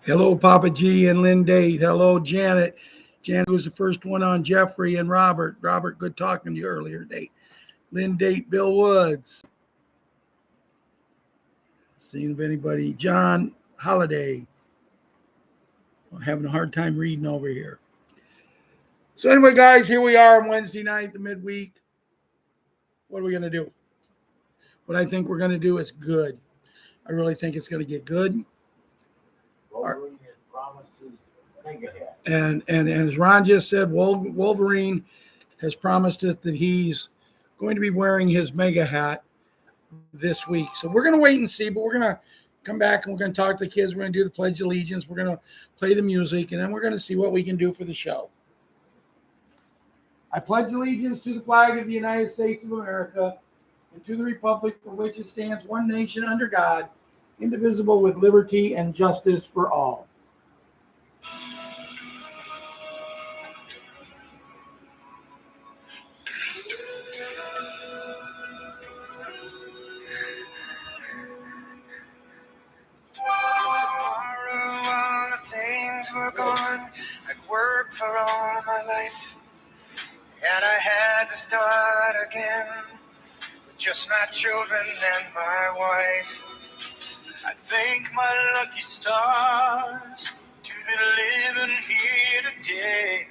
Hello, Papa G and Lynn Date. Hello, Janet. Janet was the first one on. Jeffrey and Robert. Robert, good talking to you earlier today. Lynn Date, Bill Woods. Seeing if anybody. John Holiday. I'm having a hard time reading over here. So anyway, guys, here we are on Wednesday night, the midweek. What are we going to do? What I think we're going to do is good. I really think it's going to get good. Wolverine has promised his mega hat. And as Ron just said, Wolverine has promised us that he's going to be wearing his mega hat this week. So we're going to wait and see, but we're going to come back and we're going to talk to the kids. We're going to do the Pledge of Allegiance. We're going to play the music, and then we're going to see what we can do for the show. I pledge allegiance to the flag of the United States of America and to the republic for which it stands, one nation under God, indivisible, with liberty and justice for all. Tomorrow all the things were gone. I'd worked for all my life, and I had to start again with just my children and my wife. I thank my lucky stars to be living here today,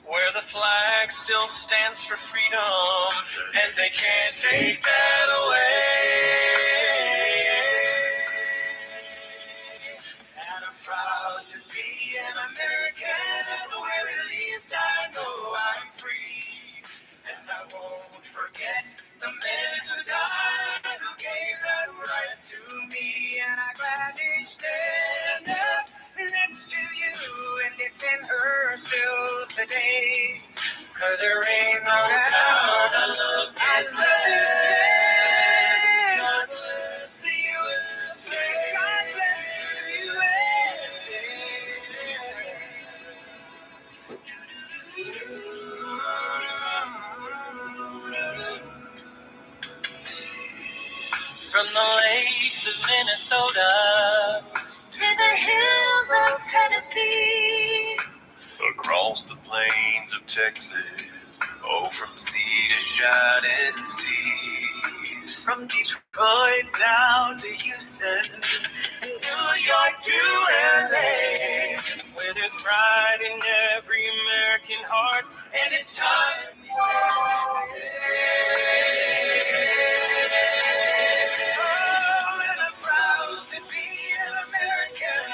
where the flag still stands for freedom, and they can't take that away. And I'm proud to be an American, where at least I know I'm free. And I won't forget the men who died, who gave that right to me. And I gladly stand up next to you and defend her still today. 'Cause there ain't no doubt I love this land. God bless the USA. God bless the USA. From the lakes of Minnesota to the hills of Tennessee, across the plains of Texas, oh, from sea to shining sea, from Detroit down to Houston, and New York to LA, where there's pride in every American heart, and it's time we stand. Oh, and I'm proud to be an American,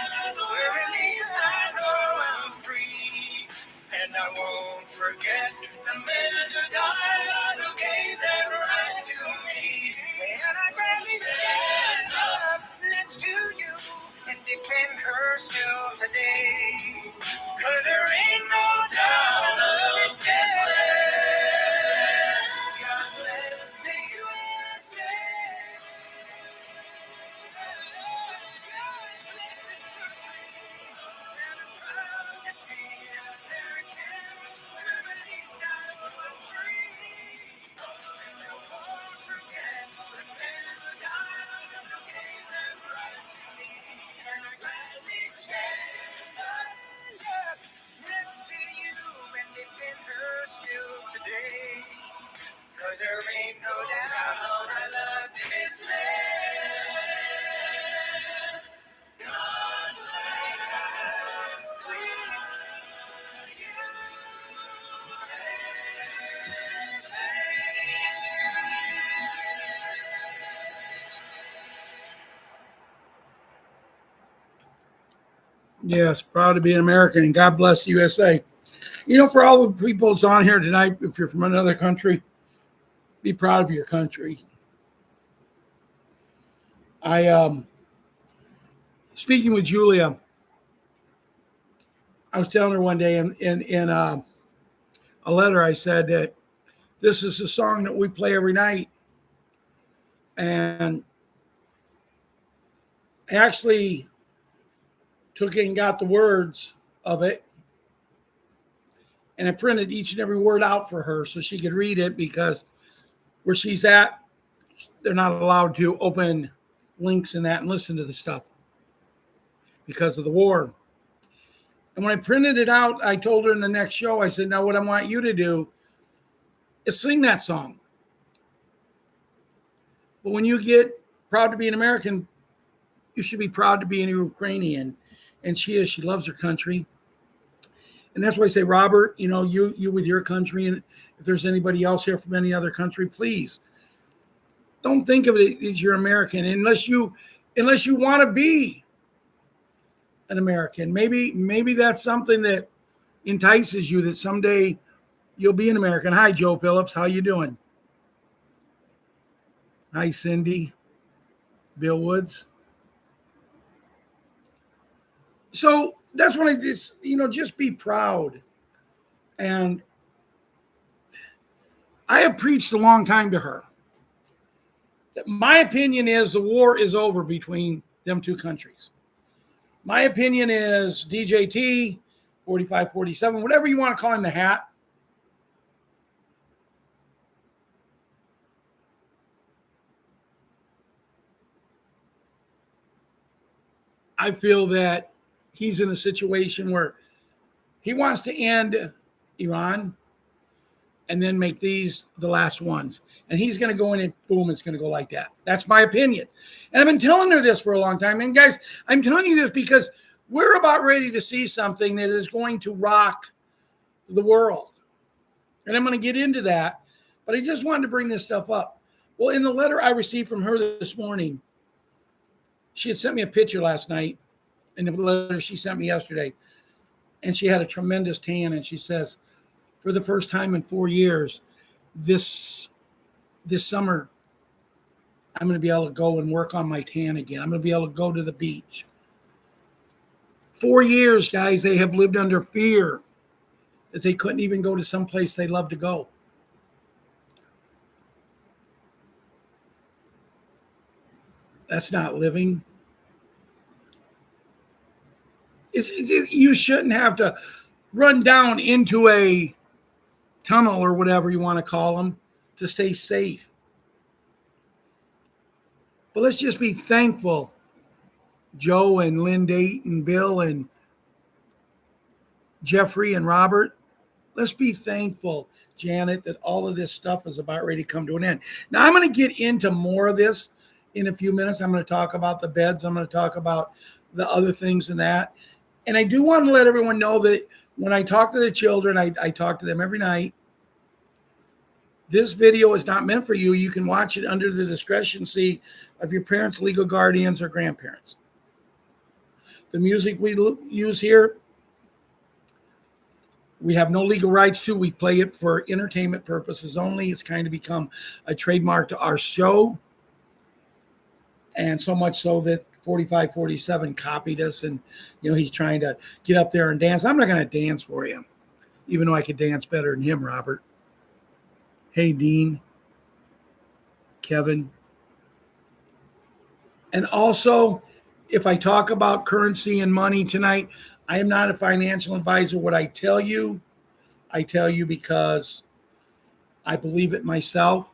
where at least I know I'm free. And I won't forget the men who died, who gave their right to me. And I gladly stand up next to you and defend her still today. 'Cause there ain't no doubt of this land. God bless the USA. Today, 'cause there ain't no doubt I love this land. God bless the Yes, proud to be an American, and God bless the USA. You know, for all the people that's on here tonight, if you're from another country, be proud of your country. Speaking with Julia, I was telling her one day in a letter, I said that this is a song that we play every night. And I actually took it and got the words of it. And I printed each and every word out for her so she could read it, because where she's at, they're not allowed to open links in that and listen to the stuff. because of the war. And when I printed it out, I told her in the next show, I said, now what I want you to do is sing that song. But when you get proud to be an American, you should be proud to be an Ukrainian. And she is. She loves her country. And that's why I say, Robert, you with your country, and if there's anybody else here from any other country, please don't think of it as you're American unless you want to be an American. Maybe that's something that entices you, that someday you'll be an American. Hi, Joe Phillips. How you doing? Hi, Cindy. Bill Woods. So that's what I just be proud. And I have preached a long time to her. My opinion is the war is over between them two countries. My opinion is DJT, 4547, whatever you want to call him, the hat. I feel that he's in a situation where he wants to end Iran and then make these the last ones. And he's going to go in and boom, it's going to go like that. That's my opinion. And I've been telling her this for a long time. And guys, I'm telling you this because we're about ready to see something that is going to rock the world. And I'm going to get into that. But I just wanted to bring this stuff up. Well, in the letter I received from her this morning, she had sent me a picture last night, and the letter she sent me yesterday. And she had a tremendous tan. And she says, for the first time in 4 years, this summer, I'm going to be able to go and work on my tan again. I'm going to be able to go to the beach. 4 years, guys, they have lived under fear that they couldn't even go to some place they love to go. That's not living. You shouldn't have to run down into a tunnel or whatever you want to call them to stay safe. But let's just be thankful, Joe and Linda and Bill and Jeffrey and Robert. Let's be thankful, Janet, that all of this stuff is about ready to come to an end. Now, I'm going to get into more of this in a few minutes. I'm going to talk about the beds. I'm going to talk about the other things and that. And I do want to let everyone know that when I talk to the children, I talk to them every night. This video is not meant for you. You can watch it under the discretion of your parents, legal guardians, or grandparents. The music we use here, we have no legal rights to. We play it for entertainment purposes only. It's kind of become a trademark to our show. And so much so that 4547 copied us, and he's trying to get up there and dance. I'm not going to dance for you, even though I could dance better than him, Robert. Hey, Dean, Kevin. And also, if I talk about currency and money tonight, I am not a financial advisor. What I tell you because I believe it myself.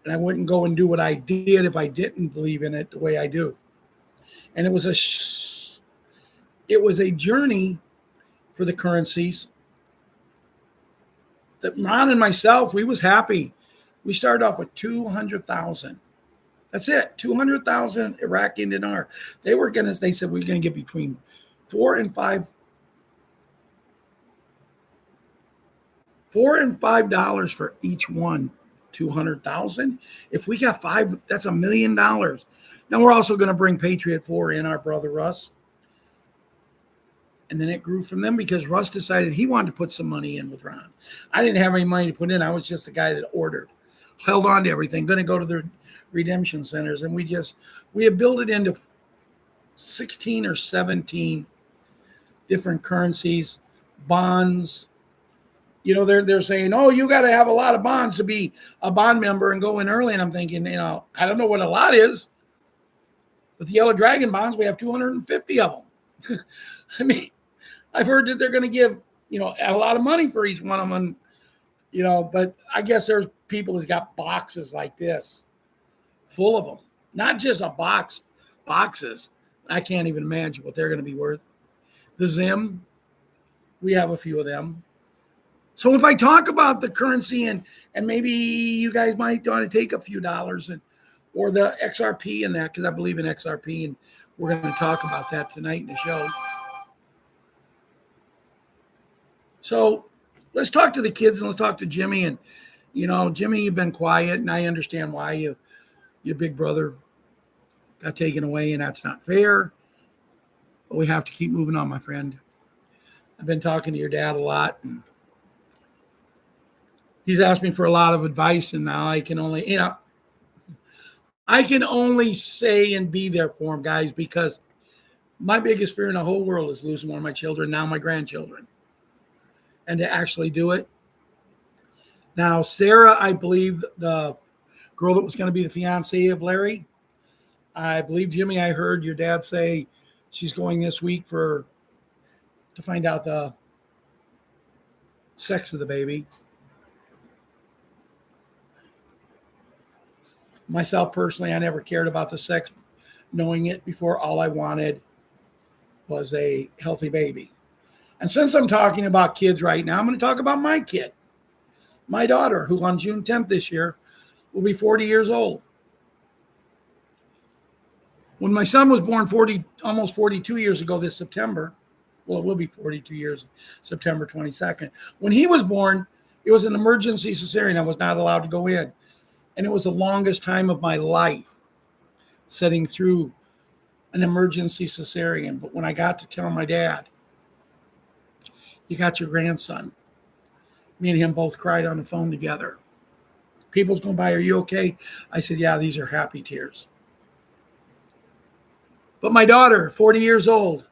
And I wouldn't go and do what I did if I didn't believe in it the way I do. And it was a journey for the currencies that Ron and myself, we was happy. We started off with 200,000. That's it, 200,000 Iraqi dinar. They said we're going to get between $4 and $5 for each one. 200,000. If we got 5, that's $1 million. Now we're also going to bring Patriot 4 in, our brother Russ. And then it grew from them because Russ decided he wanted to put some money in with Ron. I didn't have any money to put in. I was just the guy that ordered, held on to everything, going to go to the redemption centers. And we have built it into 16 or 17 different currencies, bonds. They're saying, oh, you got to have a lot of bonds to be a bond member and go in early. And I'm thinking, I don't know what a lot is. But the Yellow Dragon bonds, we have 250 of them. I mean, I've heard that they're going to give, a lot of money for each one of them. But I guess there's people who's got boxes like this full of them. Not just boxes, I can't even imagine what they're going to be worth. The Zim, we have a few of them. So if I talk about the currency and maybe you guys might want to take a few dollars or the XRP and that, because I believe in XRP, and we're going to talk about that tonight in the show. So let's talk to the kids and let's talk to Jimmy. And, Jimmy, you've been quiet, and I understand why your big brother got taken away, and that's not fair. But we have to keep moving on, my friend. I've been talking to your dad a lot, and he's asked me for a lot of advice, and now I can only say and be there for him, guys, because my biggest fear in the whole world is losing one of my children, now my grandchildren. And to actually do it. Now, Sarah, I believe the girl that was going to be the fiancée of Larry, I believe, Jimmy, I heard your dad say she's going this week to find out the sex of the baby. Myself, personally, I never cared about the sex, knowing it before. All I wanted was a healthy baby. And since I'm talking about kids right now, I'm going to talk about my kid, my daughter, who on June 10th this year will be 40 years old. When my son was born almost 42 years ago this September, well, it will be 42 years, September 22nd. When he was born, it was an emergency cesarean. I was not allowed to go in. And it was the longest time of my life sitting through an emergency cesarean. But when I got to tell my dad, you got your grandson, me and him both cried on the phone together. People's going by, are you okay? I said, yeah, these are happy tears. But my daughter, 40 years old,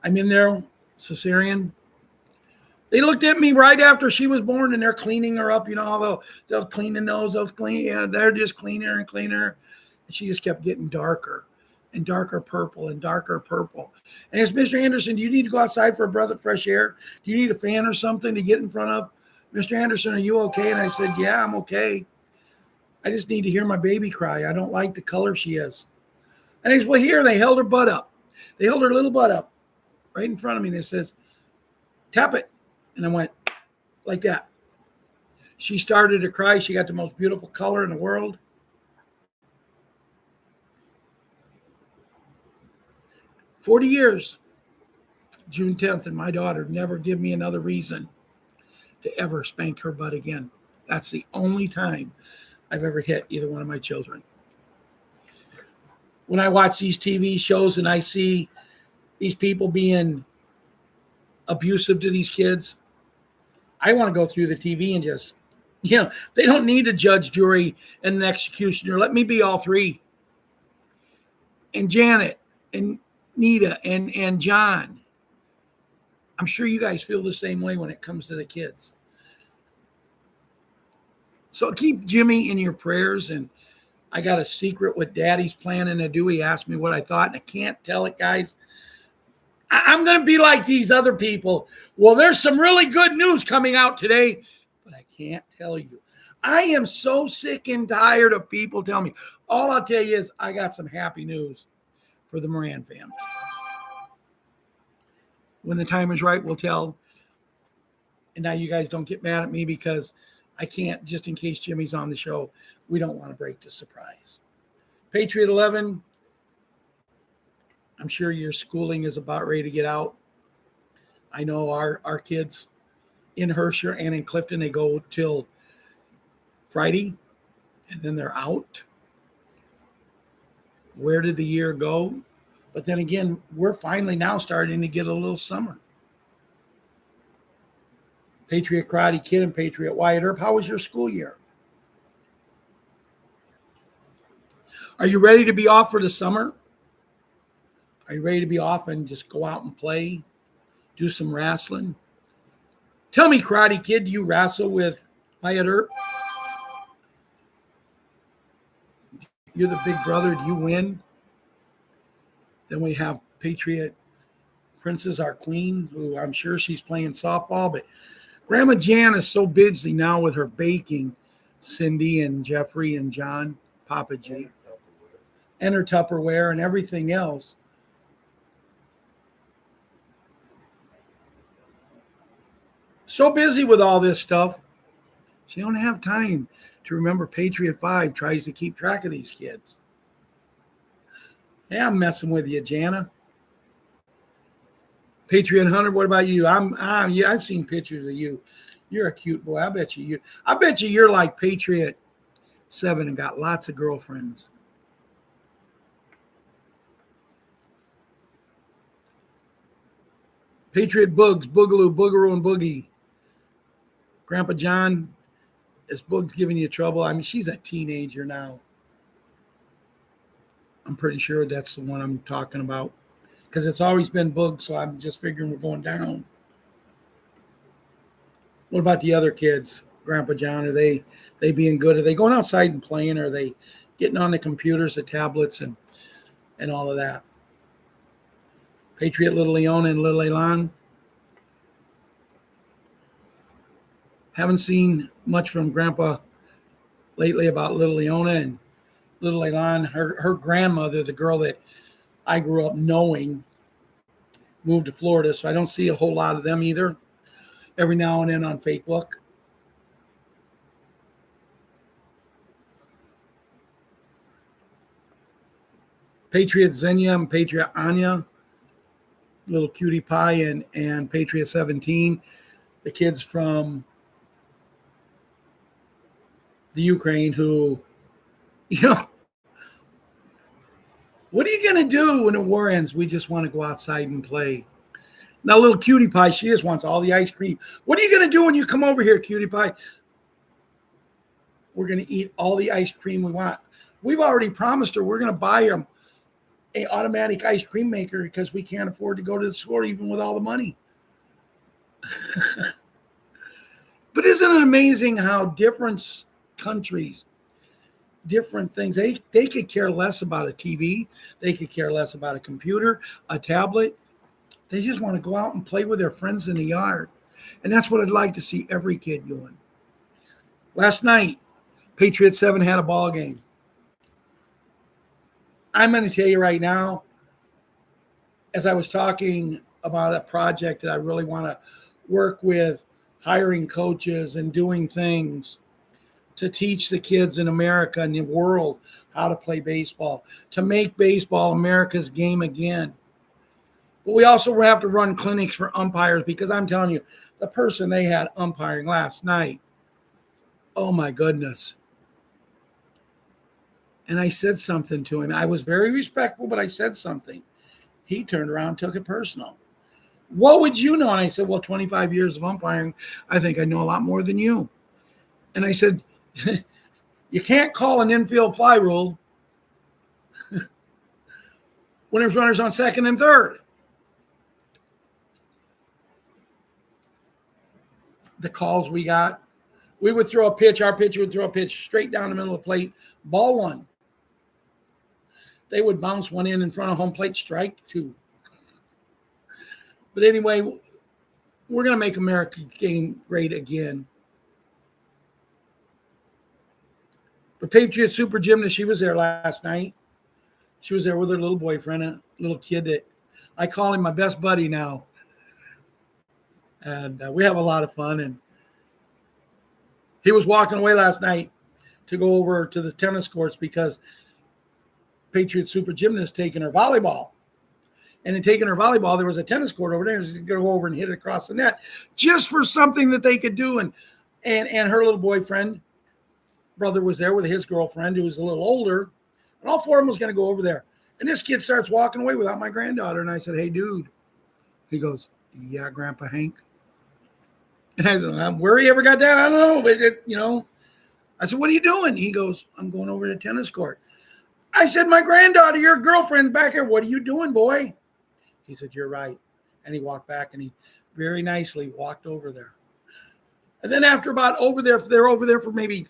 I'm in there, cesarean. They looked at me right after she was born, and they're cleaning her up. They'll clean the nose, they're just cleaning her and cleaning her. And she just kept getting darker and darker purple and darker purple. And it's, Mr. Anderson, do you need to go outside for a breath of fresh air? Do you need a fan or something to get in front of? Mr. Anderson, are you okay? And I said, yeah, I'm okay. I just need to hear my baby cry. I don't like the color she is. And he said, well, here, they held her butt up. They held her little butt up right in front of me. And it says, tap it. And I went like that. She started to cry. She got the most beautiful color in the world. "40 years, June 10th, and my daughter never give me another reason to ever spank her butt again. That's the only time I've ever hit either one of my children. When I watch these TV shows and I see these people being abusive to these kids, I want to go through the TV and just, they don't need a judge, jury, and an executioner. Let me be all three. And Janet and Nita and John. I'm sure you guys feel the same way when it comes to the kids. So keep Jimmy in your prayers. And I got a secret what Daddy's planning to do. He asked me what I thought, and I can't tell it, guys. I'm going to be like these other people. Well, there's some really good news coming out today, but I can't tell you. I am so sick and tired of people telling me. All I'll tell you is I got some happy news for the Moran family. When the time is right, we'll tell. And now you guys don't get mad at me because I can't, just in case Jimmy's on the show, we don't want to break the surprise. Patriot 11, I'm sure your schooling is about ready to get out. I know our kids in Herscher and in Clifton, they go till Friday, and then they're out. Where did the year go? But then again, we're finally now starting to get a little summer. Patriot Karate Kid and Patriot Wyatt Earp, how was your school year? Are you ready to be off for the summer? Are you ready to be off and just go out and play? Do some wrestling? Tell me, Karate Kid, do you wrestle with Wyatt Earp? You're the big brother. Do you win? Then we have Patriot Princess, our queen, who I'm sure she's playing softball. But Grandma Jan is so busy now with her baking. Cindy and Jeffrey and John, Papa G. and her Tupperware and everything else. So busy with all this stuff, she don't have time to remember Patriot 5 tries to keep track of these kids. Yeah, I'm messing with you, Jana. Patriot Hunter, what about you? Yeah, I've seen pictures of you. You're a cute boy. I bet you you're like Patriot 7 and got lots of girlfriends. Patriot Bugs, Boogaloo, Boogaroo, and Boogie. Grandpa John, is Bugs giving you trouble? I mean, she's a teenager now. I'm pretty sure that's the one I'm talking about. Because it's always been Bugs, so I'm just figuring we're going down. What about the other kids, Grandpa John? Are they being good? Are they going outside and playing? Are they getting on the computers, the tablets, and all of that? Patriot Little Leona and Little Elan. Haven't seen much from Grandpa lately about Little Leona and Little Elan. Her grandmother, the girl that I grew up knowing, moved to Florida, so I don't see a whole lot of them either. Every now and then on Facebook. Patriot Xenia and Patriot Anya, little cutie pie, and Patriot 17, the kids from the Ukraine who, what are you going to do when the war ends? We just want to go outside and play. Now, little cutie pie, she just wants all the ice cream. What are you going to do when you come over here, cutie pie? We're going to eat all the ice cream we want. We've already promised her we're going to buy them an automatic ice cream maker because we can't afford to go to the store even with all the money. But isn't it amazing how different countries, different things, they could care less about a TV. They could care less about a computer, a tablet. They just want to go out and play with their friends in the yard. And that's what I'd like to see every kid doing. Last night, Patriot 7 had a ball game. I'm going to tell you right now, as I was talking about a project that I really want to work with, hiring coaches and doing things to teach the kids in America and the world how to play baseball, to make baseball America's game again. But we also have to run clinics for umpires because I'm telling you, the person they had umpiring last night, oh my goodness. And I said something to him. I was very respectful, but I said something. He turned around and took it personal. What would you know? And I said, well, 25 years of umpiring, I think I know a lot more than you. And I said, you can't call an infield fly rule when there's runners on second and third. The calls we got, we would throw a pitch, our pitcher would throw a pitch straight down the middle of the plate, ball one. They would bounce one in front of home plate, strike two. But anyway, we're going to make America game great again. But Patriot Super Gymnast, she was there last night. She was there with her little boyfriend, a little kid that I call him my best buddy now. And we have a lot of fun. And he was walking away last night to go over to the tennis courts because Patriot Super Gymnast taking her volleyball. And in taking her volleyball, there was a tennis court over there. She's going to go over and hit it across the net just for something that they could do. And her little boyfriend, brother, was there with his girlfriend who was a little older. And all four of them was going to go over there. And this kid starts walking away without my granddaughter. And I said, hey, dude. He goes, yeah, Grandpa Hank. And I said, where he ever got that? I don't know. But, I said, what are you doing? He goes, I'm going over to the tennis court. I said, my granddaughter, your girlfriend's back here. What are you doing, boy? He said, you're right. And he walked back and he very nicely walked over there. And then after they're over there for maybe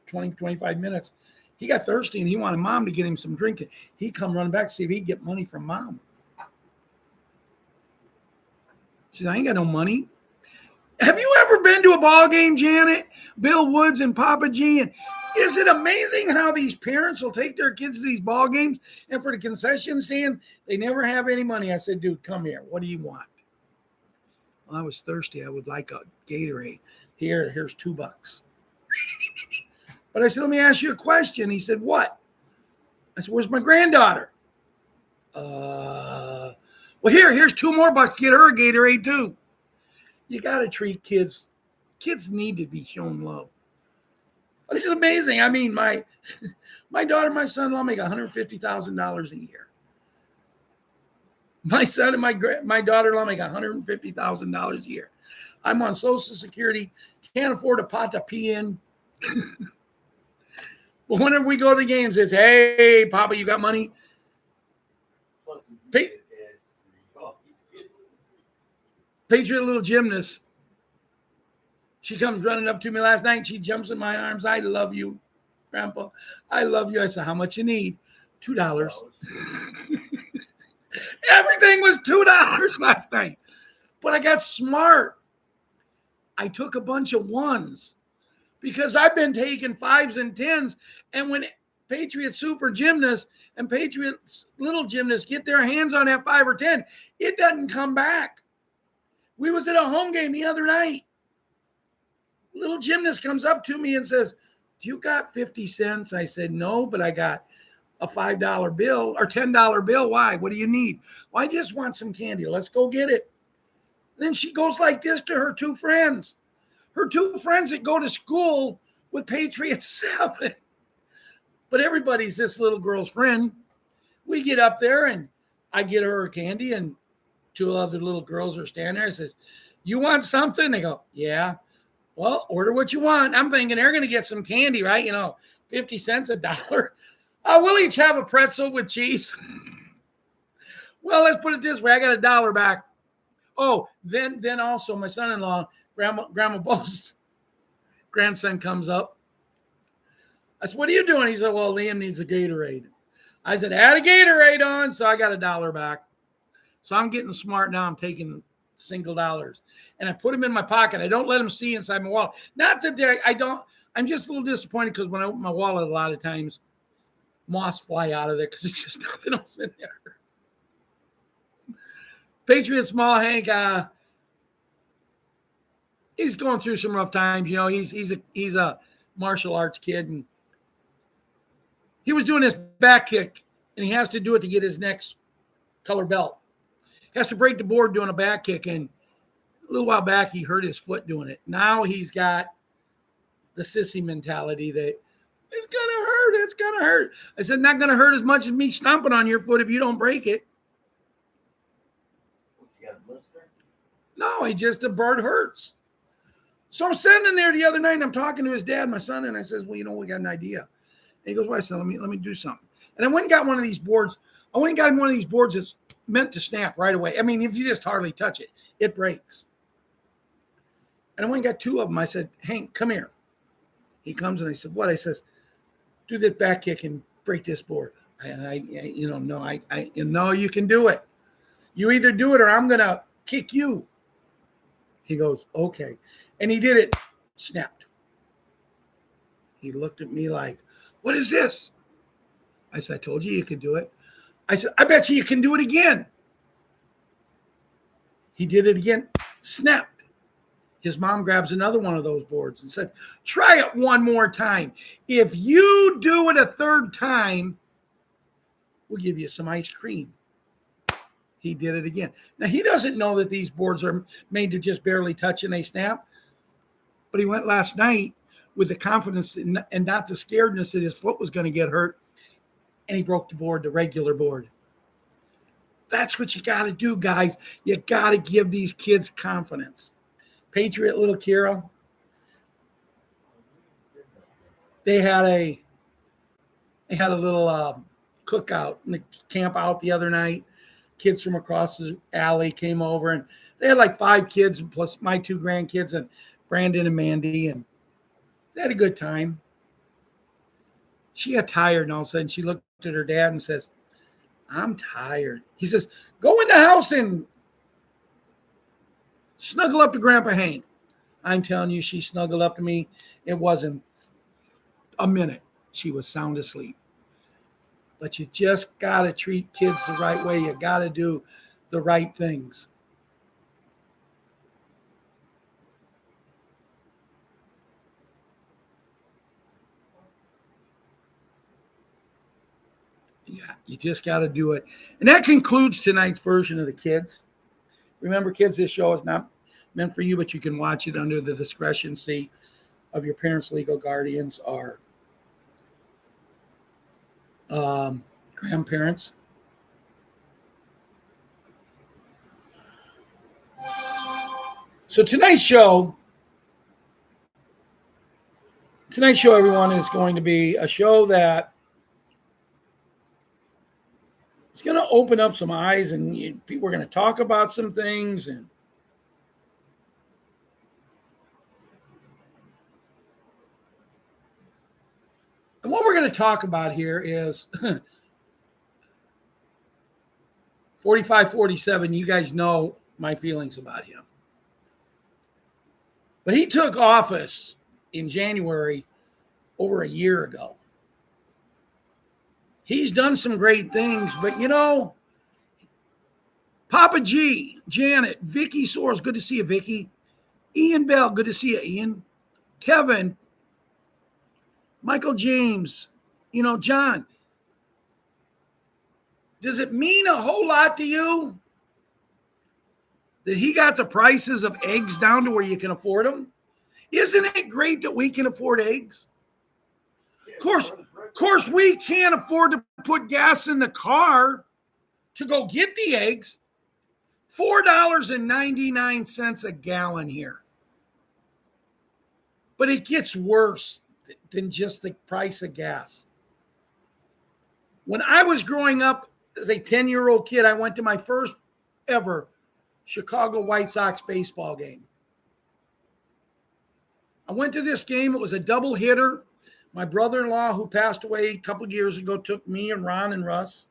20, 25 minutes, he got thirsty and he wanted mom to get him some drink. He come running back to see if he could get money from mom. She said, I ain't got no money. Have you ever been to a ball game, Janet? Bill Woods and Papa G? And Is it amazing how these parents will take their kids to these ball games and for the concession stand, they never have any money? I said, dude, come here. What do you want? Well, I was thirsty. I would like a Gatorade. Here's $2. But I said, let me ask you a question. He said, what? I said, where's my granddaughter? Well, here's $2 more. Get her a Gatorade too. You got to treat kids. Kids need to be shown love. This is amazing. I mean, my daughter and my son-in-law make $150,000 a year. My son and my daughter-in-law make $150,000 a year. I'm on Social Security, can't afford a pot to pee in. But whenever we go to the games, it's, hey, Papa, you got money? Patriot little gymnast. She comes running up to me last night. She jumps in my arms. I love you, Grandpa. I love you. I said, how much you need? $2. Everything was $2 last night. But I got smart. I took a bunch of ones because I've been taking 5s and 10s. And when Patriot super gymnasts and Patriots little gymnasts get their hands on that 5 or 10, it doesn't come back. We was at a home game the other night. Little gymnast comes up to me and says, do you got 50 cents? I said, no, but I got a $5 bill or $10 bill. Why? What do you need? Well, I just want some candy. Let's go get it. Then she goes like this to her 2 friends. Her 2 friends that go to school with Patriots 7. But everybody's this little girl's friend. We get up there and I get her candy and 2 other little girls are standing there. I says, you want something? They go, yeah. Well, order what you want. I'm thinking they're going to get some candy, right? 50 cents, $1. We'll each have a pretzel with cheese. Well, let's put it this way. I got $1 back. Oh, then also my son-in-law, Grandma Bo's grandson comes up. I said, what are you doing? He said, well, Liam needs a Gatorade. I said, add a Gatorade on. So I got $1 back. So I'm getting smart now. I'm taking single dollars and I put them in my pocket. I don't let them see inside my wallet. Not that I'm just a little disappointed because when I open my wallet, a lot of times moths fly out of there because it's just nothing else in there. Patriot Small Hank, he's going through some rough times. He's a martial arts kid and he was doing his back kick and he has to do it to get his next color belt. Has to break the board doing a back kick. And a little while back, he hurt his foot doing it. Now he's got the sissy mentality that it's going to hurt. It's going to hurt. I said, not going to hurt as much as me stomping on your foot if you don't break it. What's he got, a blister? No, the bird hurts. So I'm sitting in there the other night and I'm talking to his dad, my son, and I says, well, we got an idea. And he goes, well, I said, let me do something. And I went and got one of these boards. I went and got him one of these boards that's meant to snap right away. I mean, if you just hardly touch it, it breaks. And I went and got 2 of them. I said, Hank, come here. He comes and I said, what? I says, do that back kick and break this board. No, you can do it. You either do it or I'm going to kick you. He goes, okay. And he did it, snapped. He looked at me like, what is this? I said, I told you could do it. I said, I bet you can do it again. He did it again, snapped. His mom grabs another one of those boards and said, try it one more time. If you do it a 3rd time, we'll give you some ice cream. He did it again. Now, he doesn't know that these boards are made to just barely touch and they snap. But he went last night with the confidence and not the scaredness that his foot was going to get hurt. And he broke the board, the regular board. That's what you got to do, guys. You got to give these kids confidence. Patriot little Kira, they had a little cookout in the camp out the other night. Kids from across the alley came over, and they had like 5 kids plus my 2 grandkids and Brandon and Mandy, and they had a good time. She got tired, and all of a sudden she looked at her dad and says, I'm tired. He says, go in the house and snuggle up to Grandpa Hank. I'm telling you, she snuggled up to me. It wasn't a minute. She was sound asleep. But you just got to treat kids the right way. You got to do the right things. Yeah, you just got to do it. And that concludes tonight's version of the kids. Remember, kids, this show is not meant for you, but you can watch it under the discretion of your parents, legal guardians, or grandparents. So tonight's show, everyone, is going to be a show that is going to open up some eyes, and we're going to talk about some things. And what we're going to talk about here is 45-47. You guys know my feelings about him. But he took office in January over a year ago. He's done some great things, but Papa G, Janet, Vicky Soares, good to see you, Vicky. Ian Bell, good to see you, Ian. Kevin, Michael James, John. Does it mean a whole lot to you that he got the prices of eggs down to where you can afford them? Isn't it great that we can afford eggs? Of course, we can't afford to put gas in the car to go get the eggs. $4.99 a gallon here. But it gets worse than just the price of gas. When I was growing up as a 10-year-old kid, I went to my first ever Chicago White Sox baseball game. I went to this game. It was a double hitter. My brother-in-law, who passed away a couple years ago, took me and Ron and Russ.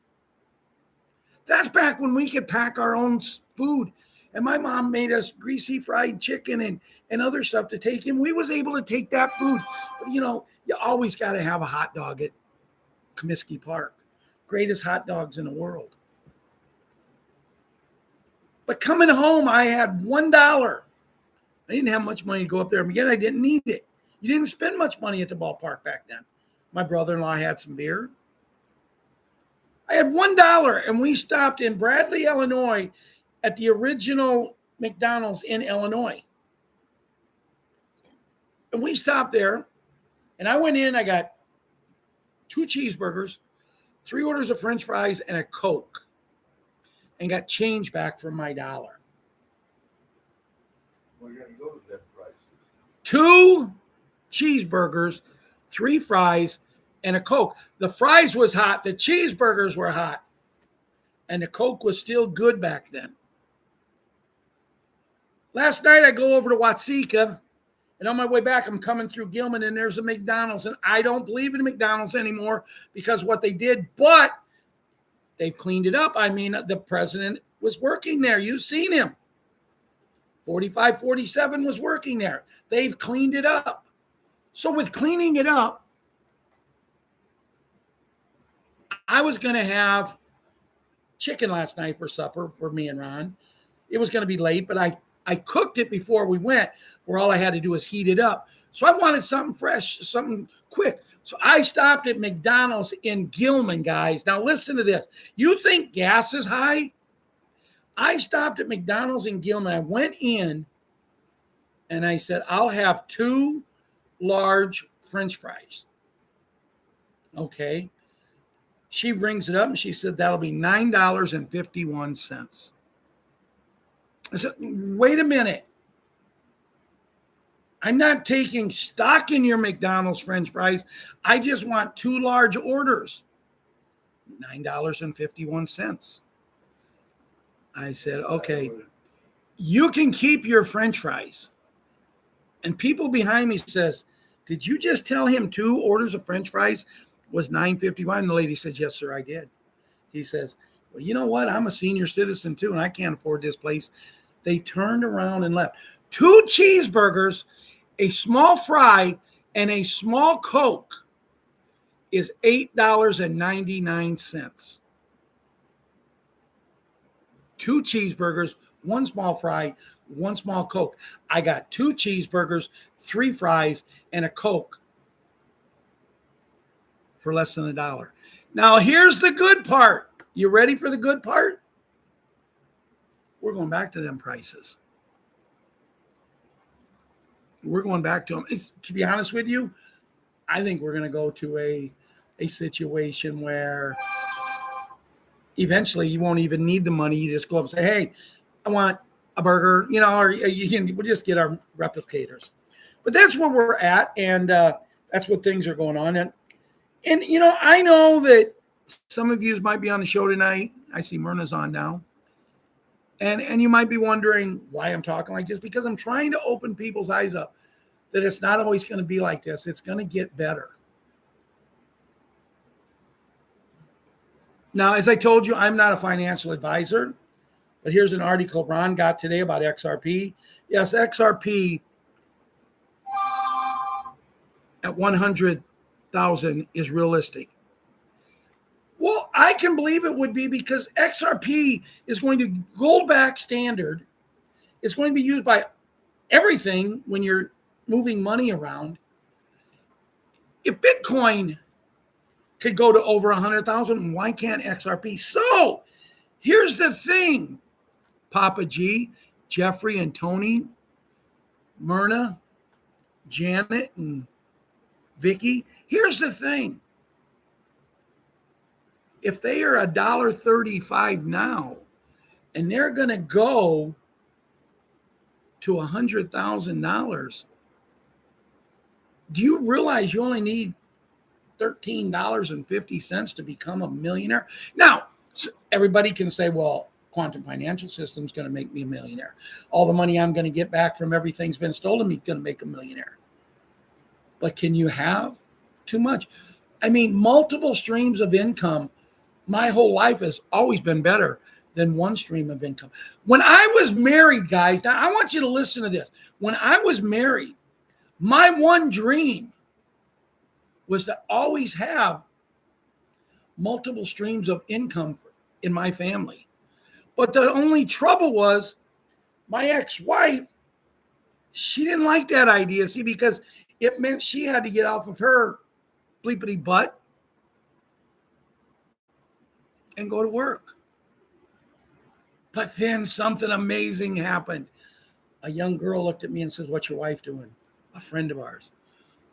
That's back when we could pack our own food. And my mom made us greasy fried chicken and other stuff to take in. We was able to take that food. But, you always got to have a hot dog at Comiskey Park. Greatest hot dogs in the world. But coming home, I had $1. I didn't have much money to go up there. And again, I didn't need it. You didn't spend much money at the ballpark back then. My brother-in-law had some beer. I had $1, and we stopped in Bradley, Illinois, at the original McDonald's in Illinois. And we stopped there, and I went in. I got 2 cheeseburgers, 3 orders of French fries, and a Coke, and got change back from my $1. Well, you're going to go to that prices. 2 cheeseburgers, 3 fries, and a Coke. The fries was hot. The cheeseburgers were hot. And the Coke was still good back then. Last night, I go over to Watsika, and on my way back, I'm coming through Gilman, and there's a McDonald's. And I don't believe in McDonald's anymore because what they did, but they've cleaned it up. I mean, the president was working there. You've seen him. 45-47 was working there. They've cleaned it up. So with cleaning it up, I was going to have chicken last night for supper for me and Ron. It was going to be late, but I cooked it before we went, where all I had to do was heat it up. So I wanted something fresh, something quick. So I stopped at McDonald's in Gilman, guys. Now listen to this. You think gas is high? I stopped at McDonald's in Gilman. I went in and I said, I'll have 2 large French fries. Okay. She brings it up and she said, that'll be $9.51. I said, wait a minute. I'm not taking stock in your McDonald's French fries. I just want 2 large orders. $9.51. I said, okay, you can keep your French fries. And people behind me says, did you just tell him 2 orders of French fries was $9.51? And the lady says, yes, sir, I did. He says, well, you know what? I'm a senior citizen too, and I can't afford this place. They turned around and left. 2 cheeseburgers, a small fry, and a small Coke is $8.99. 2 cheeseburgers, 1 small fry, 1 small Coke. I got 2 cheeseburgers, 3 fries, and a Coke for less than $1. Now, here's the good part. You ready for the good part? We're going back to them prices. We're going back to them. To be honest with you, I think we're going to go to a situation where eventually you won't even need the money. You just go up and say, hey, I want a burger, or we'll just get our replicators. But that's where we're at, and that's what things are going on. And I know that some of you might be on the show tonight. I see Myrna's on now. And you might be wondering why I'm talking like this, because I'm trying to open people's eyes up that it's not always going to be like this. It's going to get better. Now, as I told you, I'm not a financial advisor, but here's an article Ron got today about XRP. Yes, XRP at 100,000 is realistic. Well, I can believe it would be because XRP is going to gold back standard. It's going to be used by everything when you're moving money around. If Bitcoin could go to over 100,000, why can't XRP? So here's the thing, Papa G, Jeffrey and Tony, Myrna, Janet and Vicky. Here's the thing. If they are $1.35 now and they're going to go to $100,000, do you realize you only need $13.50 to become a millionaire? Now, everybody can say, well, quantum financial system is going to make me a millionaire. All the money I'm going to get back from everything's been stolen me is going to make a millionaire. But can you have too much? I mean, multiple streams of income. My whole life has always been better than one stream of income. When I was married, guys, now I want you to listen to this. When I was married, my one dream was to always have multiple streams of income in my family. But the only trouble was my ex-wife, she didn't like that idea, see, because it meant she had to get off of her bleepity butt and go to work. But then something amazing happened. A young girl looked at me and says, what's your wife doing? A friend of ours.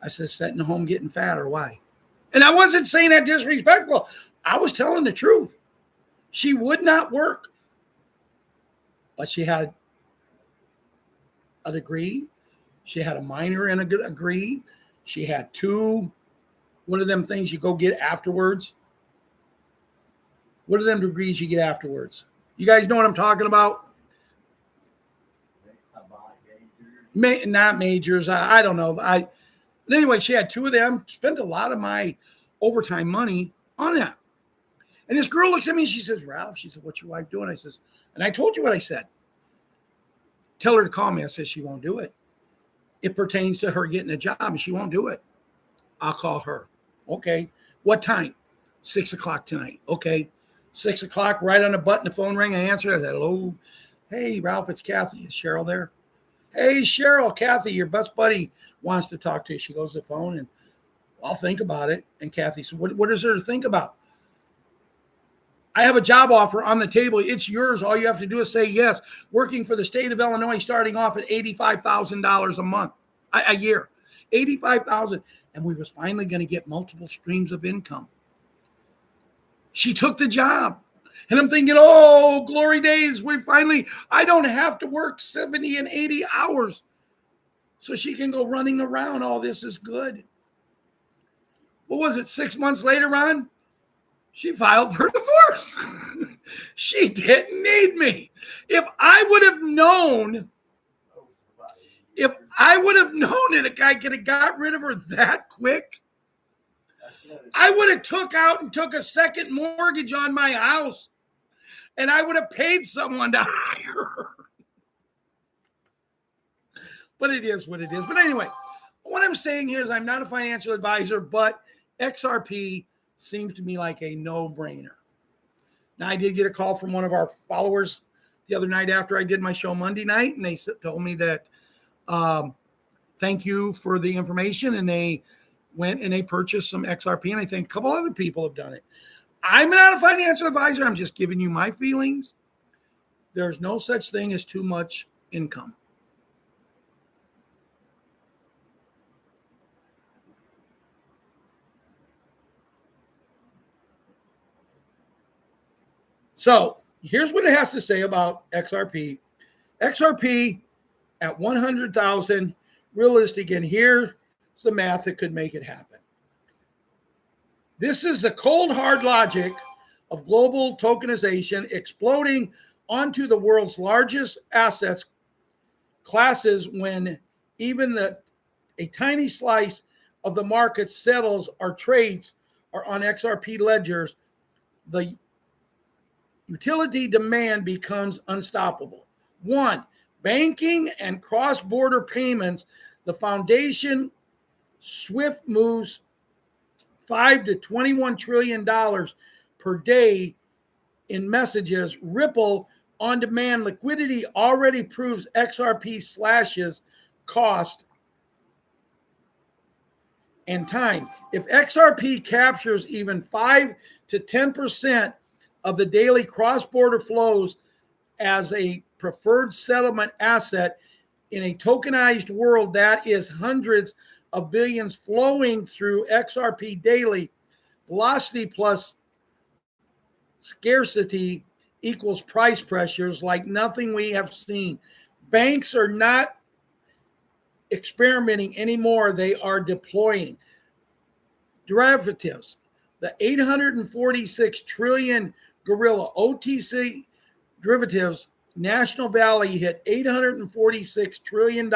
I said, sitting at home getting fat, or why? And I wasn't saying that disrespectful. I was telling the truth. She would not work. But she had a degree. She had a minor and a good degree. She had 2, one of them things you go get afterwards. What are them degrees you get afterwards? You guys know what I'm talking about? Not majors. I don't know. But anyway, she had 2 of them. Spent a lot of my overtime money on that. And this girl looks at me and she says, Ralph, she said, what's your wife doing? I says, and I told you what I said. Tell her to call me. I said, she won't do it. It pertains to her getting a job and she won't do it. I'll call her. Okay. What time? 6 o'clock tonight. Okay. 6 o'clock, right on the button, the phone rang. I answered. I said, hello. Hey, Ralph, it's Kathy. Is Cheryl there? Hey, Cheryl, Kathy, your best buddy wants to talk to you. She goes to the phone and I'll think about it. And Kathy said, what is there to think about? I have a job offer on the table. It's yours. All you have to do is say yes. Working for the state of Illinois, starting off at $85,000 a month, a year, $85,000. And we was finally going to get multiple streams of income. She took the job. And I'm thinking, oh, glory days. I don't have to work 70 and 80 hours. So she can go running around. Oh, this is good. What was it? 6 months later, Ron? She filed for divorce. She didn't need me. If I would have known that a guy could have got rid of her that quick, I would have took a second mortgage on my house and I would have paid someone to hire her. But it is what it is. But anyway, what I'm saying here is I'm not a financial advisor, but XRP seems to me like a no-brainer. Now, I did get a call from one of our followers the other night after I did my show Monday night, and they told me that thank you for the information, and they went and they purchased some XRP, and I think a couple other people have done it. I'm not a financial advisor. I'm just giving you my feelings. There's no such thing as too much income. So here's what it has to say about XRP. XRP at 100,000 realistic, and here's the math that could make it happen. This is the cold hard logic of global tokenization exploding onto the world's largest assets classes when even a tiny slice of the market settles or trades are on XRP ledgers. The utility demand becomes unstoppable. One, banking and cross-border payments. The foundation swift moves $5 to $21 trillion per day in messages. Ripple on-demand liquidity already proves XRP slashes cost and time. If XRP captures even 5 to 10% of the daily cross-border flows as a preferred settlement asset in a tokenized world, that is hundreds of billions flowing through XRP daily. Velocity plus scarcity equals price pressures like nothing we have seen. Banks are not experimenting anymore. They are deploying derivatives. The 846 trillion gorilla OTC derivatives national value hit $846 trillion,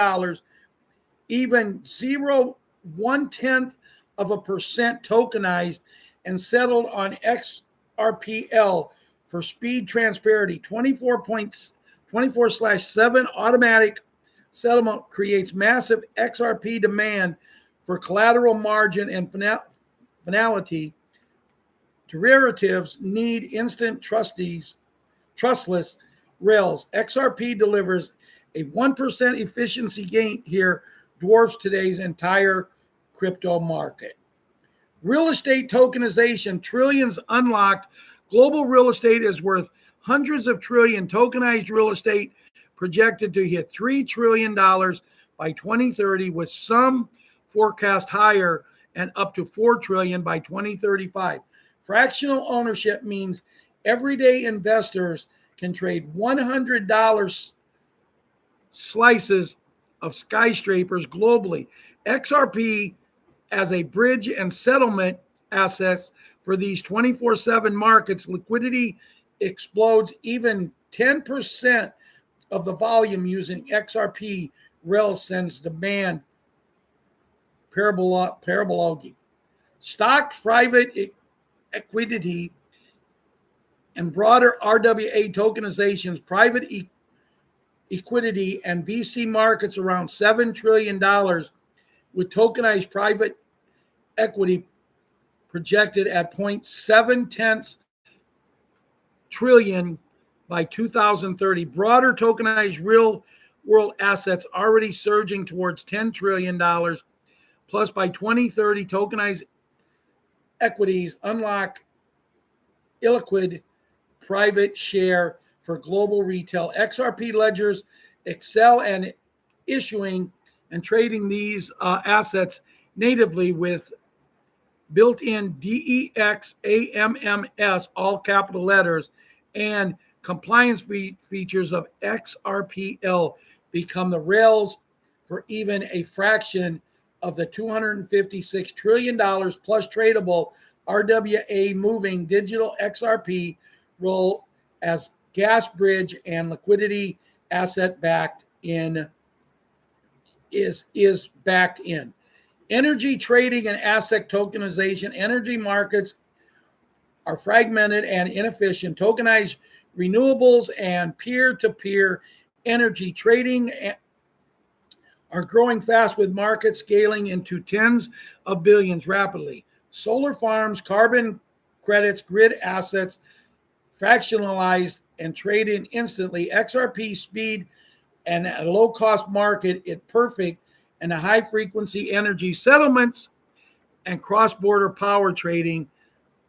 even 0.1% tokenized and settled on XRPL for speed transparency. 24/7 automatic settlement creates massive XRP demand for collateral margin and finality. Derivatives need instant trustless rails. XRP delivers a 1% efficiency gain here, dwarfs today's entire crypto market. Real estate tokenization, trillions unlocked. Global real estate is worth hundreds of trillion. Tokenized real estate projected to hit $3 trillion by 2030, with some forecast higher and up to $4 trillion by 2035. Fractional ownership means everyday investors can trade $100 slices of skyscrapers globally. XRP as a bridge and settlement assets for these 24/7 markets. Liquidity explodes even 10% of the volume using XRP. Rails sends demand parabology. Stock, private equity, and broader RWA tokenizations, private equity and VC markets around $7 trillion, with tokenized private equity projected at 0.7 trillion by 2030. Broader tokenized real world assets already surging towards $10 trillion. Plus, by 2030, tokenized equities unlock illiquid private share for global retail. XRP ledgers excel and issuing and trading these assets natively with built-in DEX AMMS, all capital letters, and compliance features of XRPL become the rails for even a fraction of the $256 trillion plus tradable RWA moving digital XRP role as gas bridge and liquidity asset backed in is backed in. Energy trading and asset tokenization. Energy markets are fragmented and inefficient. Tokenized renewables and peer-to-peer energy trading are growing fast, with markets scaling into tens of billions rapidly. solar farms, carbon credits, grid assets, fractionalized and traded instantly. XRP speed and at a low cost market, it perfect, and the high frequency energy settlements and cross border power trading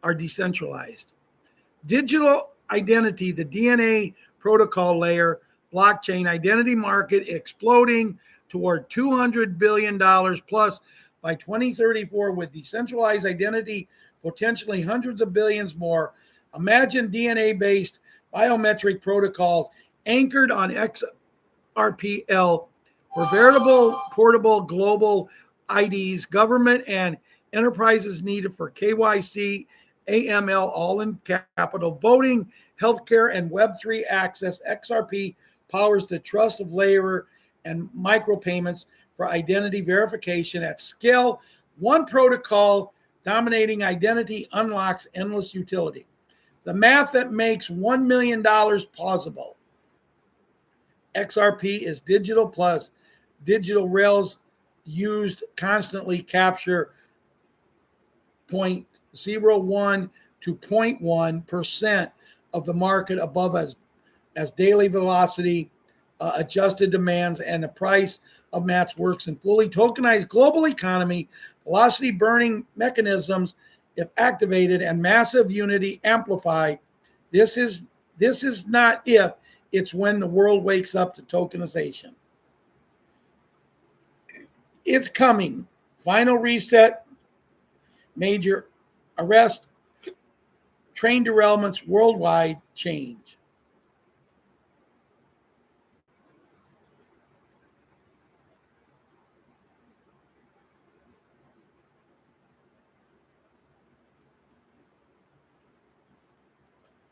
are decentralized. Digital identity, the DNA protocol layer, blockchain identity market exploding toward $200 billion plus by 2034 with decentralized identity, potentially hundreds of billions more. Imagine DNA based biometric protocols anchored on XRPL for veritable portable global IDs, government and enterprises needed for KYC, AML, all in capital, voting, healthcare, and Web3 access. XRP powers the trust of layer and micropayments for identity verification at scale. One protocol dominating identity unlocks endless utility. The math that makes $1 million plausible. XRP is digital plus digital rails used constantly capture 0.01 to 0.1% of the market above as daily velocity adjusted demands, and the price of mats works in fully tokenized global economy, velocity burning mechanisms if activated, and massive unity amplified. This is not if, it's when the world wakes up to tokenization. It's coming. Final reset, major arrest, train derailments, worldwide change.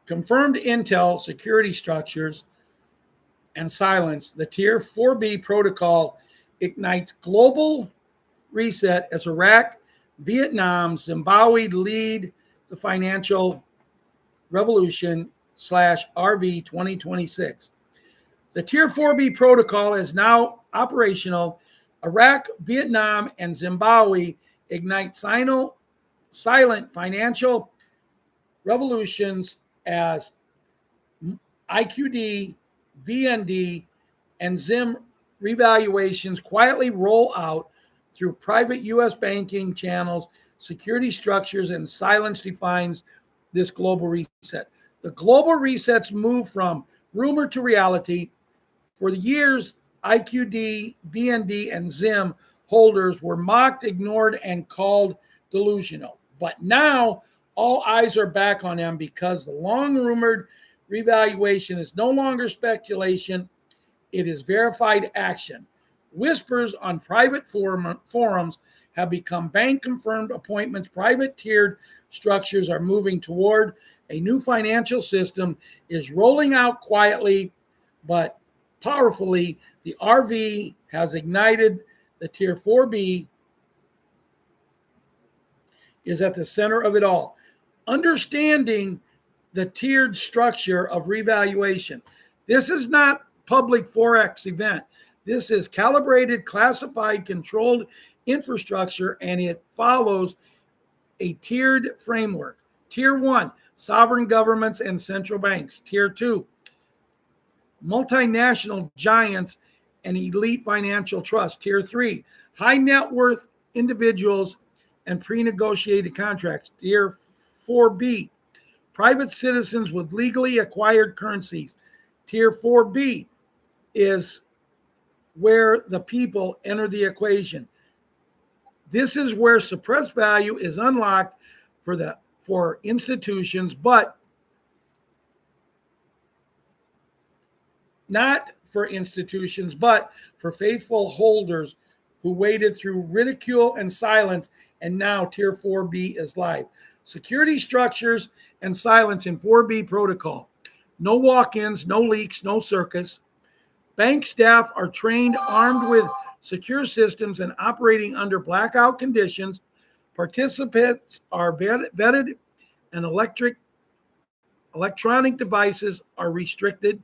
Confirmed intel, security structures, and silence. The Tier 4B protocol ignites global reset as Iraq, Vietnam, Zimbabwe lead the financial revolution /RV 2026. The Tier 4B protocol is now operational. Iraq, Vietnam, and Zimbabwe ignite silent financial revolutions as IQD, VND, and ZIM revaluations quietly roll out through private U.S. banking channels, security structures, and silence defines this global reset. The global resets move from rumor to reality. For the years, IQD, VND, and ZIM holders were mocked, ignored, and called delusional. But now all eyes are back on them because the long rumored revaluation is no longer speculation, it is verified action. Whispers on private forums have become bank confirmed appointments. Private tiered structures are moving toward a new financial system is rolling out quietly but powerfully. The RV has ignited. The Tier 4B is at the center of it all. Understanding the tiered structure of revaluation. This is not public Forex event. This is calibrated, classified, controlled infrastructure, and it follows a tiered framework. Tier 1, sovereign governments and central banks. Tier 2, multinational giants and elite financial trusts. Tier 3, high net worth individuals and pre-negotiated contracts. Tier 4B, private citizens with legally acquired currencies. Tier 4B is where the people enter the equation. This is where suppressed value is unlocked for institutions, but not for institutions, but for faithful holders who waded through ridicule and silence, and now Tier 4B is live. Security structures and silence in 4B protocol. No walk-ins, no leaks, no circus. Bank staff are trained, armed with secure systems, and operating under blackout conditions. Participants are vetted, and electronic devices are restricted.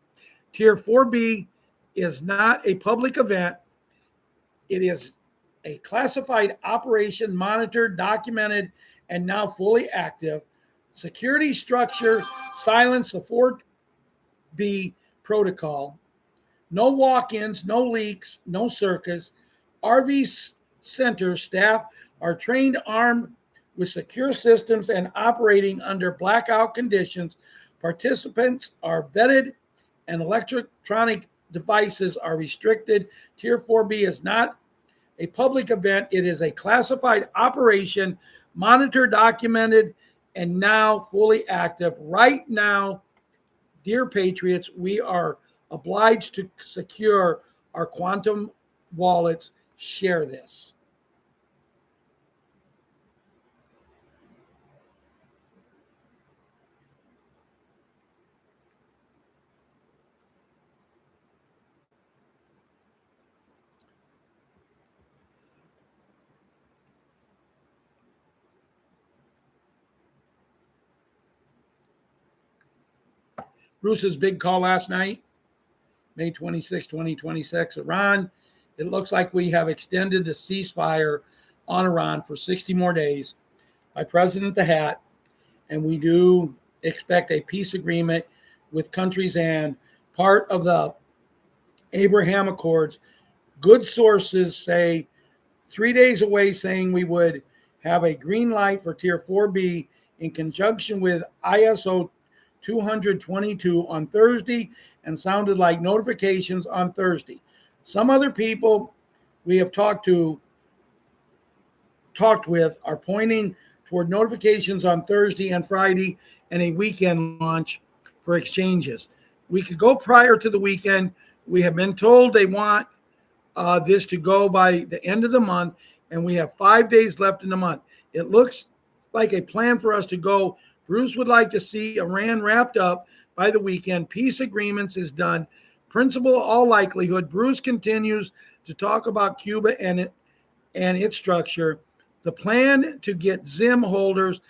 Tier 4B is not a public event. It is a classified operation, monitored, documented, and now fully active. Security structure silence the 4B protocol. No walk-ins, no leaks, no circus. RV center staff are trained, armed with secure systems, and operating under blackout conditions. Participants are vetted, and electronic devices are restricted. Tier 4B is not a public event. It is a classified operation, monitored, documented, and now fully active. Right now, dear Patriots, we are obliged to secure our quantum wallets. Share this. Bruce's big call last night, May 26, 2026, Iran. It looks like we have extended the ceasefire on Iran for 60 more days by President the Hat, and we do expect a peace agreement with countries and part of the Abraham Accords. Good sources say 3 days away, saying we would have a green light for Tier 4B in conjunction with ISO 222 on Thursday, and sounded like notifications on Thursday. Some other people we have talked with are pointing toward notifications on Thursday and Friday and a weekend launch for exchanges. We could go prior to the weekend. We have been told they want this to go by the end of the month, and we have 5 days left in the month. It looks like a plan for us to go. Bruce would like to see Iran wrapped up by the weekend. Peace agreements is done. Principle, all likelihood. Bruce continues to talk about Cuba and its structure. The plan to get Zim holders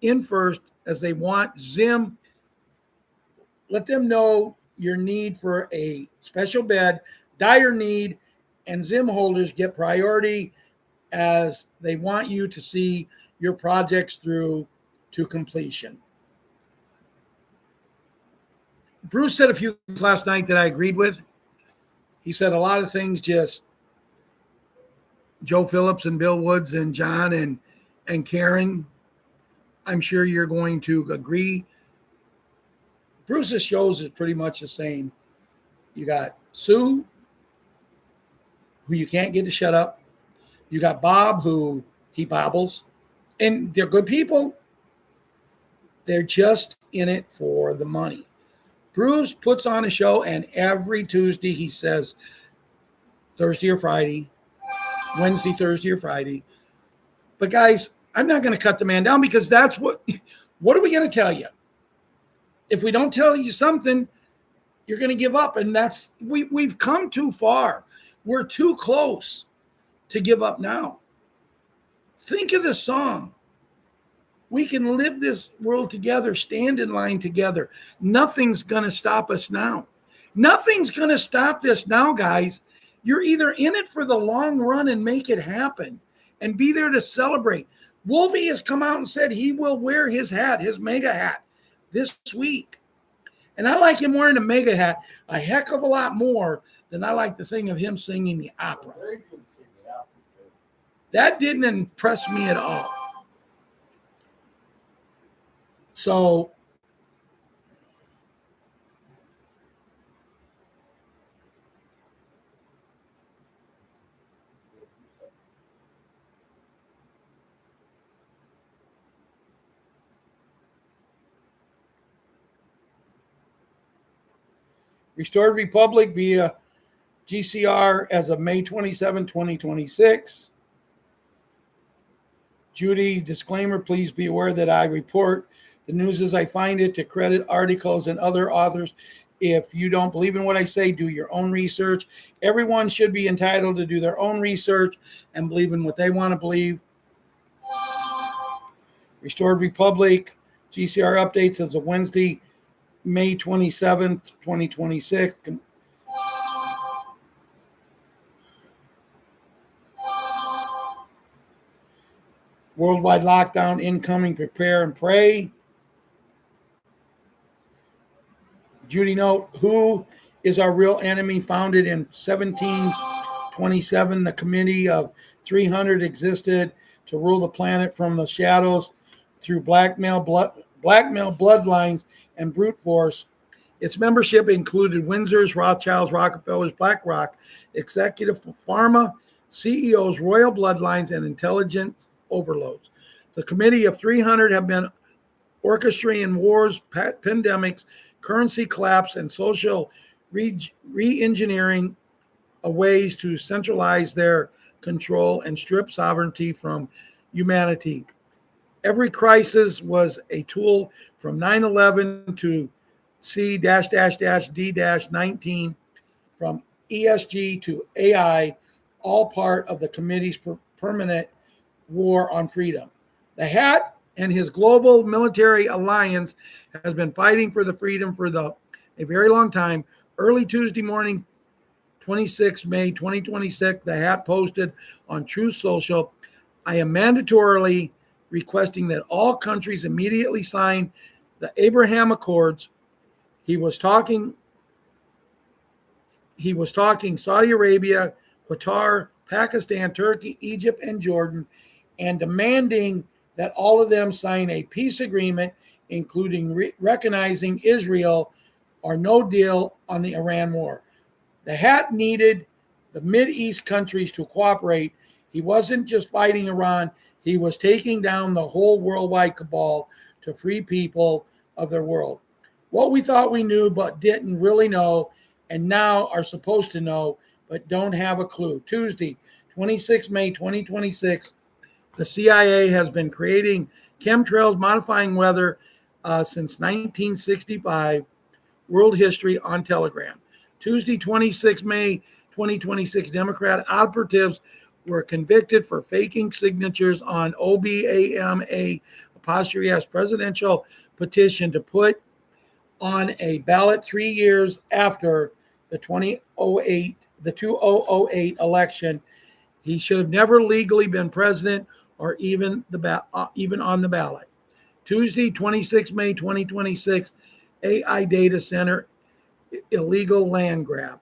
in first, as they want Zim. Let them know your need for a special bed, dire need, and Zim holders get priority, as they want you to see your projects through to completion. Bruce said a few things last night that I agreed with. He said a lot of things just Joe Phillips and Bill Woods and John and Karen, I'm sure you're going to agree. Bruce's shows is pretty much the same. You got Sue, who you can't get to shut up. You got Bob, who he bobbles. And they're good people. They're just in it for the money. Bruce puts on a show, and every Tuesday he says Thursday or Friday, Wednesday, Thursday or Friday. But guys, I'm not going to cut the man down, because that's what are we going to tell you? If we don't tell you something, you're going to give up. And that's, we've come too far. We're too close to give up now. Think of the song. We can live this world together, stand in line together. Nothing's going to stop us now. Nothing's going to stop this now, guys. You're either in it for the long run and make it happen and be there to celebrate. Wolfie has come out and said he will wear his hat, his mega hat, this week. And I like him wearing a mega hat a heck of a lot more than I like the thing of him singing the opera. That didn't impress me at all. So Restored Republic via GCR as of May 27, 2026. Judy, disclaimer, please be aware that I report the news as I find it, to credit articles and other authors. If you don't believe in what I say, do your own research. Everyone should be entitled to do their own research and believe in what they want to believe. Restored Republic, GCR updates as of Wednesday, May 27th, 2026. Worldwide lockdown incoming, prepare and pray. Judy note, who is our real enemy? Founded in 1727, the Committee of 300 existed to rule the planet from the shadows through blackmail, bloodlines, and brute force. Its membership included Windsors, Rothschilds, Rockefellers, BlackRock, executive pharma, CEOs, royal bloodlines, and intelligence overloads. The Committee of 300 have been orchestrating wars, pandemics, currency collapse, and social re-engineering ways to centralize their control and strip sovereignty from humanity. Every crisis was a tool from 9/11 to C-D-19, from ESG to AI, all part of the committee's permanent war on freedom. The Hat and his global military alliance has been fighting for the freedom for a very long time. Early Tuesday morning, 26 May 2026, the Hat posted on Truth Social, I am mandatorily requesting that all countries immediately sign the Abraham Accords. He was talking Saudi Arabia, Qatar, Pakistan, Turkey, Egypt, and Jordan, and demanding that all of them sign a peace agreement, including recognizing Israel, or no deal on the Iran war. The Hat needed the Mideast countries to cooperate. He wasn't just fighting Iran, he was taking down the whole worldwide cabal to free people of their world. What we thought we knew but didn't really know, and now are supposed to know but don't have a clue. Tuesday, 26 May 2026, the CIA has been creating chemtrails, modifying weather since 1965. World history on Telegram. Tuesday, 26 May 2026, Democrat operatives were convicted for faking signatures on OBAMA apostrophe S presidential petition to put on a ballot 3 years after the 2008 election. He should have never legally been president or even on the ballot. Tuesday, 26 May 2026, AI data center illegal land grab.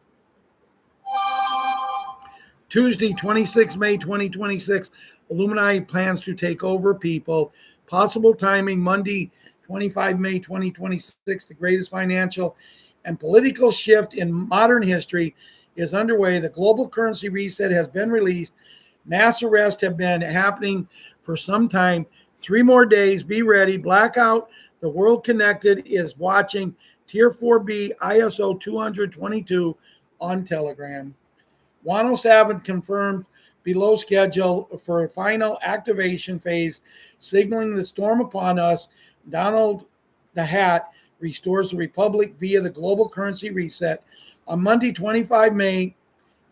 Tuesday, 26 May 2026, Illuminati plans to take over people. Possible timing, Monday, 25 May 2026, the greatest financial and political shift in modern history is underway. The global currency reset has been released. Mass arrests have been happening for some time. 3 more days. Be ready. Blackout. The world connected is watching. Tier 4B ISO 222 on Telegram. 107 confirmed below schedule for final activation phase, signaling the storm upon us. Donald the Hat restores the republic via the global currency reset. On Monday, 25 May,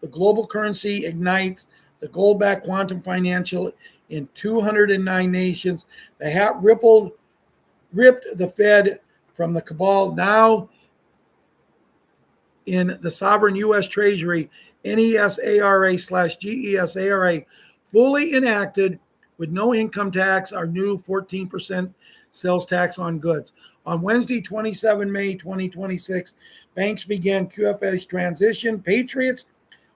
the global currency ignites the gold-backed quantum financial in 209 nations. The Hat ripped the Fed from the cabal. Now in the sovereign U.S. Treasury, NESARA/GESARA, fully enacted with no income tax, our new 14% sales tax on goods. On Wednesday, 27 May 2026, banks began QFS transition. Patriots,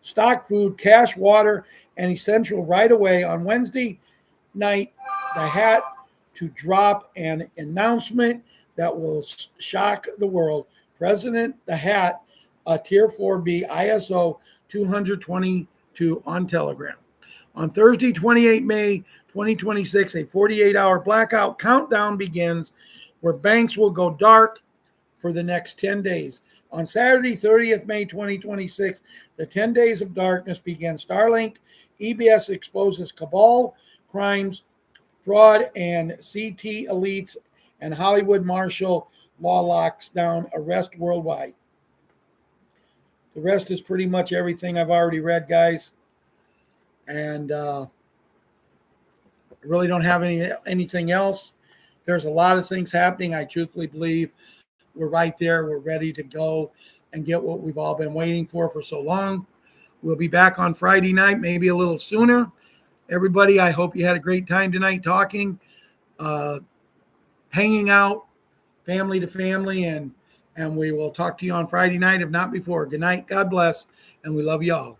stock food, cash, water, and essential right away. On Wednesday night, the Hat to drop an announcement that will shock the world. President the Hat, a Tier 4B ISO 222 on Telegram. On Thursday, 28 May 2026, a 48-hour blackout countdown begins where banks will go dark for the next 10 days. On Saturday, 30th May 2026, the 10 days of darkness begin. Starlink, EBS exposes cabal, crimes, fraud, and CT elites, and Hollywood martial law locks down arrest worldwide. The rest is pretty much everything I've already read, guys. And I really don't have anything else. There's a lot of things happening. I truthfully believe we're right there. We're ready to go and get what we've all been waiting for so long. We'll be back on Friday night, maybe a little sooner. Everybody, I hope you had a great time tonight talking, hanging out, family to family, and we will talk to you on Friday night, if not before. Good night. God bless, and we love you all.